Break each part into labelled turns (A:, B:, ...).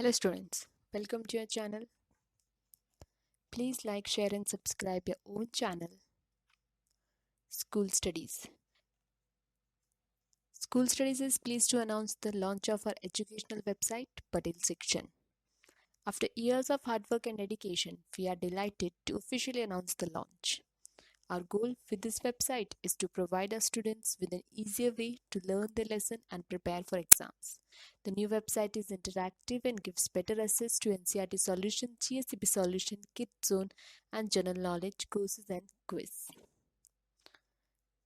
A: Hello students, welcome to your channel. Please like, share and subscribe your own channel, School Studies. School Studies is pleased to announce the launch of our educational website, Patel section. After years of hard work and dedication, we are delighted to officially announce the launch. Our goal with this website is to provide our students with an easier way to learn the lesson and prepare for exams. The new website is interactive and gives better access to NCERT Solution, GSCB Solution, Kit Zone, and General Knowledge courses and quiz.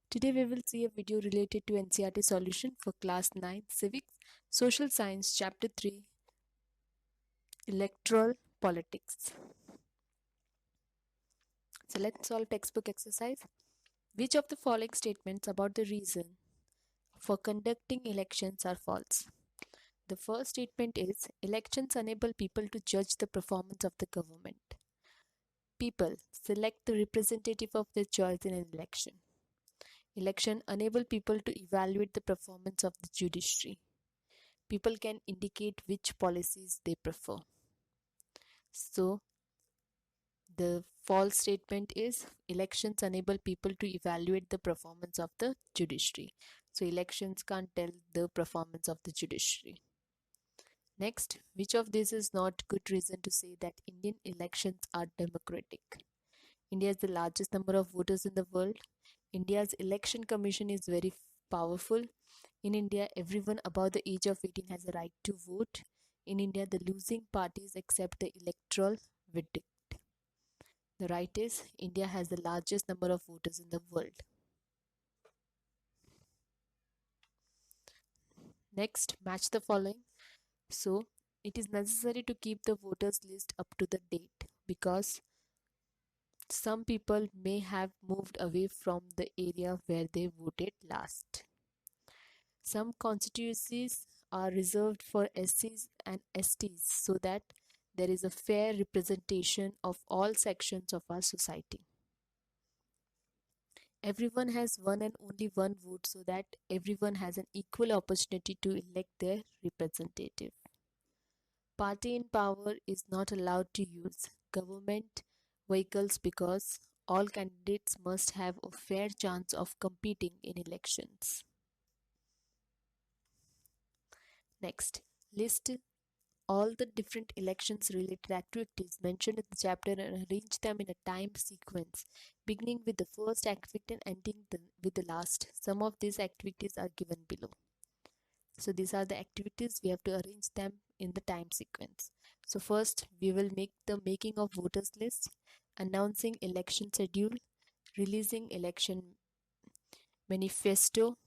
A: Today we will see a video related to NCERT Solution for Class 9 Civics Social Science Chapter 3 Electoral Politics. So let's solve textbook exercise. Which of the following statements about the reason for conducting elections are false? The first statement is, elections enable people to judge the performance of the government. People select the representative of their choice in an election. Election enable people to evaluate the performance of the judiciary. People can indicate which policies they prefer. So, the false statement is, elections enable people to evaluate the performance of the judiciary. So, elections can't tell the performance of the judiciary. Next, which of these is not good reason to say that Indian elections are democratic? India is the largest number of voters in the world. India's election commission is very powerful. In India, everyone above the age of 18 has a right to vote. In India, the losing parties accept the electoral verdict. The right is, India has the largest number of voters in the world. Next, match the following. So, it is necessary to keep the voters list up to the date because some people may have moved away from the area where they voted last. Some constituencies are reserved for SCs and STs so that there is a fair representation of all sections of our society. Everyone has one and only one vote so that everyone has an equal opportunity to elect their representative. Party in power is not allowed to use government vehicles because all candidates must have a fair chance of competing in elections. Next, list all the different elections related activities mentioned in the chapter and arrange them in a time sequence, beginning with the first activity and ending with the last. Some of these activities are given below. So these are the activities, we have to arrange them in the time sequence. So first we will make the making of voters list, announcing election schedule, releasing election manifesto,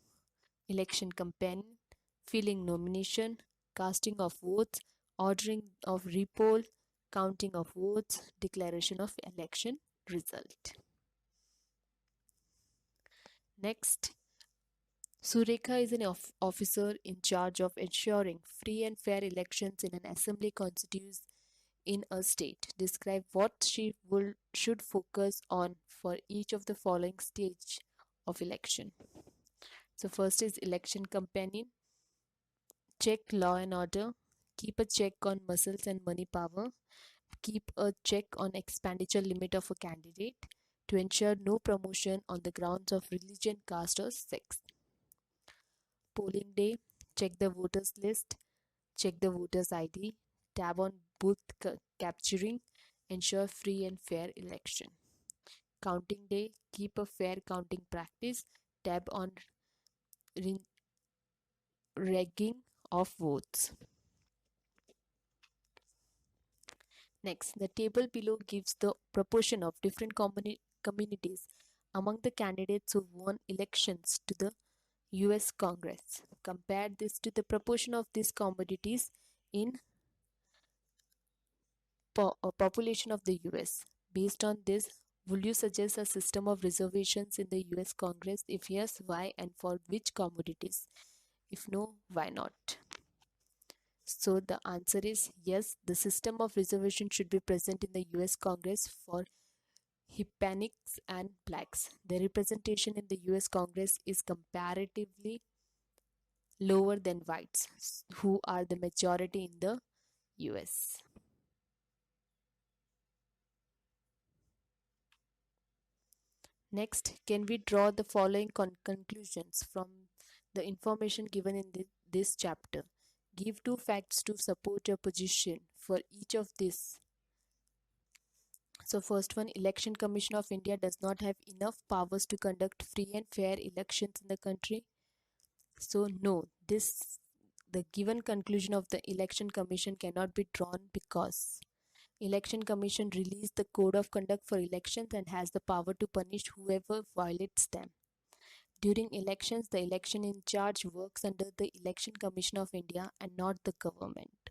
A: election campaign, filling nomination, casting of votes, ordering of repoll, counting of votes, declaration of election result. Next, Surekha is an officer in charge of ensuring free and fair elections in an assembly constitutes in a state. Describe what she should focus on for each of the following stage of election. So first is election campaigning. Check law and order. Keep a check on muscles and money power. Keep a check on expenditure limit of a candidate to ensure no promotion on the grounds of religion, caste or sex. Polling day. Check the voters list. Check the voters ID. Tab on booth capturing. Ensure free and fair election. Counting day. Keep a fair counting practice. Tab on rigging of votes. Next, the table below gives the proportion of different communities among the candidates who won elections to the US Congress. Compare this to the proportion of these communities in population of the US. Based on this, would you suggest a system of reservations in the US Congress? If yes, why and for which commodities? If no, why not? So the answer is yes, the system of reservation should be present in the US Congress for Hispanics and blacks. The representation in the US Congress is comparatively lower than whites, who are the majority in the US. Next, can we draw the following conclusions from the information given in this chapter? Give two facts to support your position for each of these. So first one, Election Commission of India does not have enough powers to conduct free and fair elections in the country. So no, this the given conclusion of the Election Commission cannot be drawn because Election Commission released the Code of Conduct for Elections and has the power to punish whoever violates them. During elections, the election in charge works under the Election Commission of India and not the government.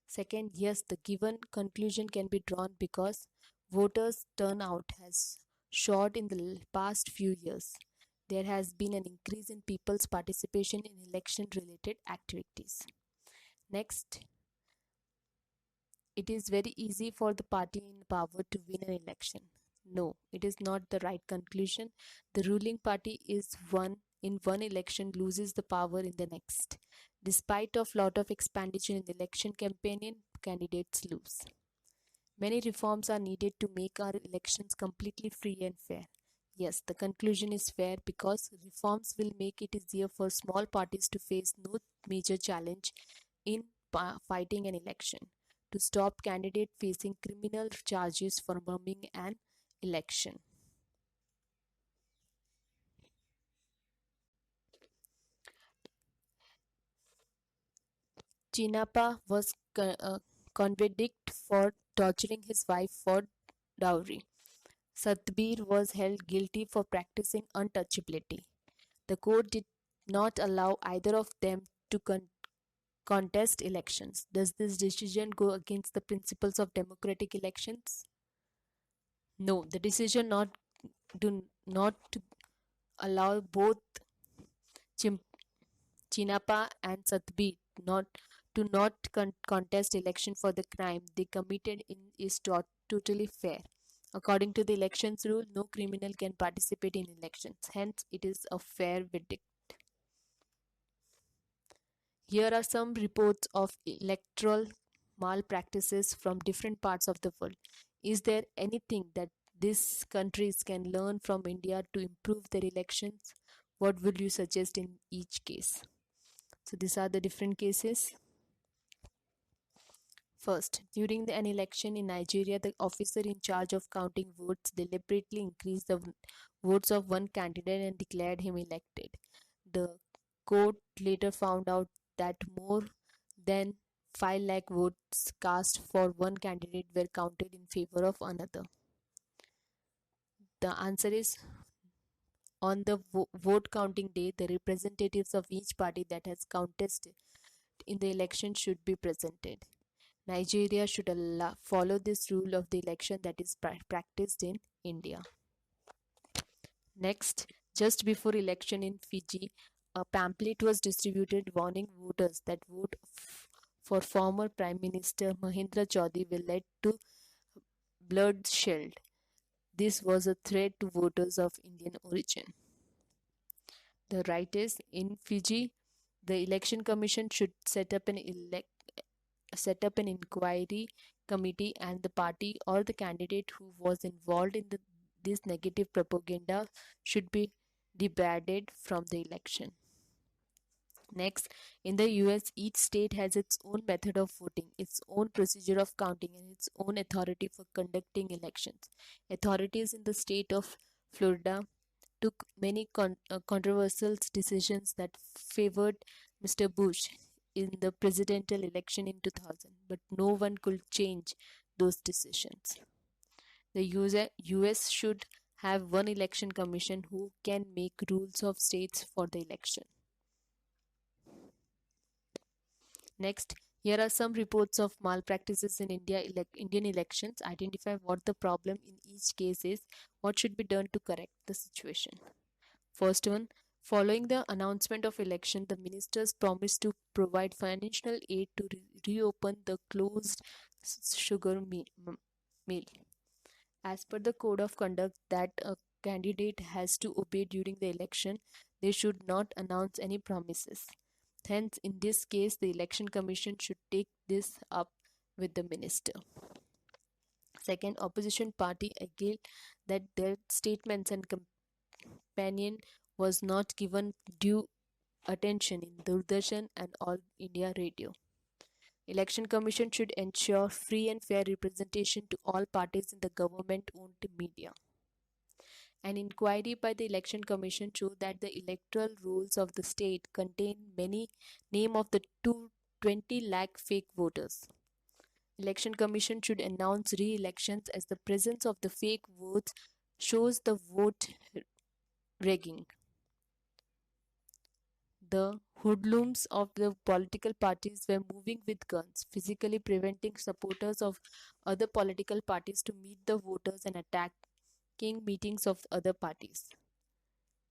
A: Second, yes, the given conclusion can be drawn because voters' turnout has soared in the past few years. There has been an increase in people's participation in election related activities. Next, it is very easy for the party in power to win an election. No, it is not the right conclusion. The ruling party is one in one election loses the power in the next. Despite of lot of expenditure in the election campaign, candidates lose. Many reforms are needed to make our elections completely free and fair. Yes, the conclusion is fair because reforms will make it easier for small parties to face no major challenge in fighting an election, to stop candidate facing criminal charges for bumming an election. Chinapa was convicted for torturing his wife for dowry. Satbir was held guilty for practicing untouchability. The court did not allow either of them to contest elections. Does this decision go against the principles of democratic elections? No, the decision not to allow both Chim- Chinapa and Satbir not contest election for the crime they committed in is totally fair. According to the elections rule, no criminal can participate in elections. Hence, it is a fair verdict. Here are some reports of electoral malpractices from different parts of the world. Is there anything that these countries can learn from India to improve their elections? What would you suggest in each case? So, these are the different cases. First, during an election in Nigeria, the officer in charge of counting votes deliberately increased the votes of one candidate and declared him elected. The court later found out that more than 5 lakh votes cast for one candidate were counted in favor of another. The answer is on the vote counting day, the representatives of each party that has contested in the election should be presented. Nigeria should follow this rule of the election that is practiced in India. Next, just before election in Fiji, a pamphlet was distributed warning voters that vote for former Prime Minister Mahendra Chaudhary will lead to bloodshed. This was a threat to voters of Indian origin. The right is in Fiji, the election commission should set up an inquiry committee and the party or the candidate who was involved in this negative propaganda should be debarred from the election. Next, in the US, each state has its own method of voting, its own procedure of counting, and its own authority for conducting elections. Authorities in the state of Florida took many controversial decisions that favored Mr. Bush in the presidential election in 2000, but no one could change those decisions. The US should have one election commission who can make rules of states for the election. Next, here are some reports of malpractices in Indian elections. Identify what the problem in each case is, what should be done to correct the situation. First one, following the announcement of election, the ministers promised to provide financial aid to reopen the closed sugar mill. As per the code of conduct that a candidate has to obey during the election, they should not announce any promises. Hence, in this case, the Election Commission should take this up with the minister. Second, opposition party agreed that their statements and companion was not given due attention in Doordarshan and All India Radio. Election Commission should ensure free and fair representation to all parties in the government-owned media. An inquiry by the Election Commission showed that the electoral rolls of the state contain many names of the 20 lakh fake voters. Election Commission should announce re-elections as the presence of the fake votes shows the vote rigging. The hoodlums of the political parties were moving with guns, physically preventing supporters of other political parties to meet the voters and attacking meetings of other parties.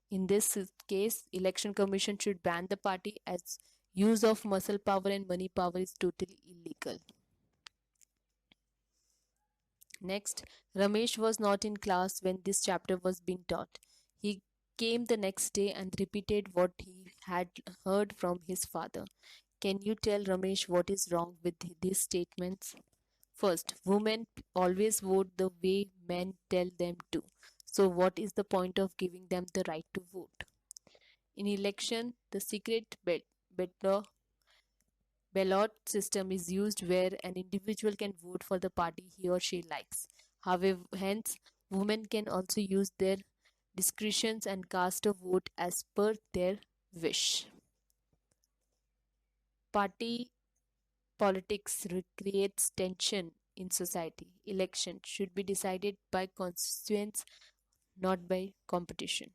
A: In this case, Election Commission should ban the party as use of muscle power and money power is totally illegal. Next, Ramesh was not in class when this chapter was being taught. He came the next day and repeated what he had heard from his father. Can you tell Ramesh what is wrong with these statements? First, women always vote the way men tell them to. So what is the point of giving them the right to vote? In election, the secret ballot system is used where an individual can vote for the party he or she likes. However, hence, women can also use their discretions and cast a vote as per their wish. Party politics creates tension in society. Election should be decided by constituents, not by competition.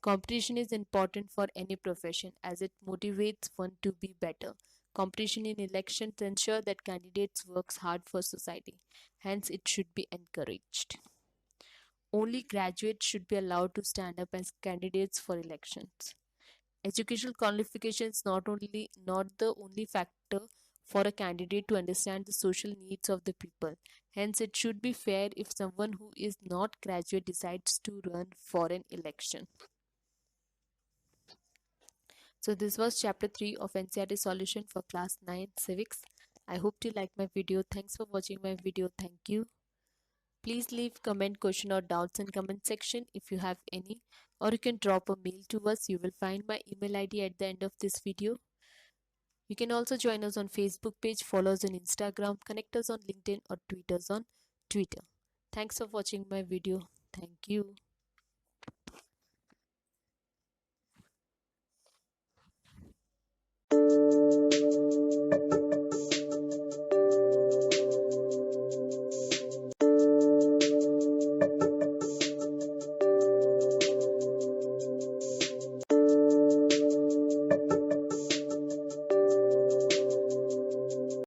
A: Competition is important for any profession as it motivates one to be better. Competition in elections ensure that candidates works hard for society. Hence, it should be encouraged. Only graduates should be allowed to stand up as candidates for elections. Educational qualification is not the only factor for a candidate to understand the social needs of the people. Hence, it should be fair if someone who is not graduate decides to run for an election. So this was chapter 3 of NCERT Solution for Class 9 Civics. I hope you like my video. Thanks for watching my video. Thank you. Please leave comment, question or doubts in comment section if you have any, or you can drop a mail to us. You will find my email ID at the end of this video. You can also join us on Facebook page, follow us on Instagram, connect us on LinkedIn or tweet us on Twitter. Thanks for watching my video. Thank you.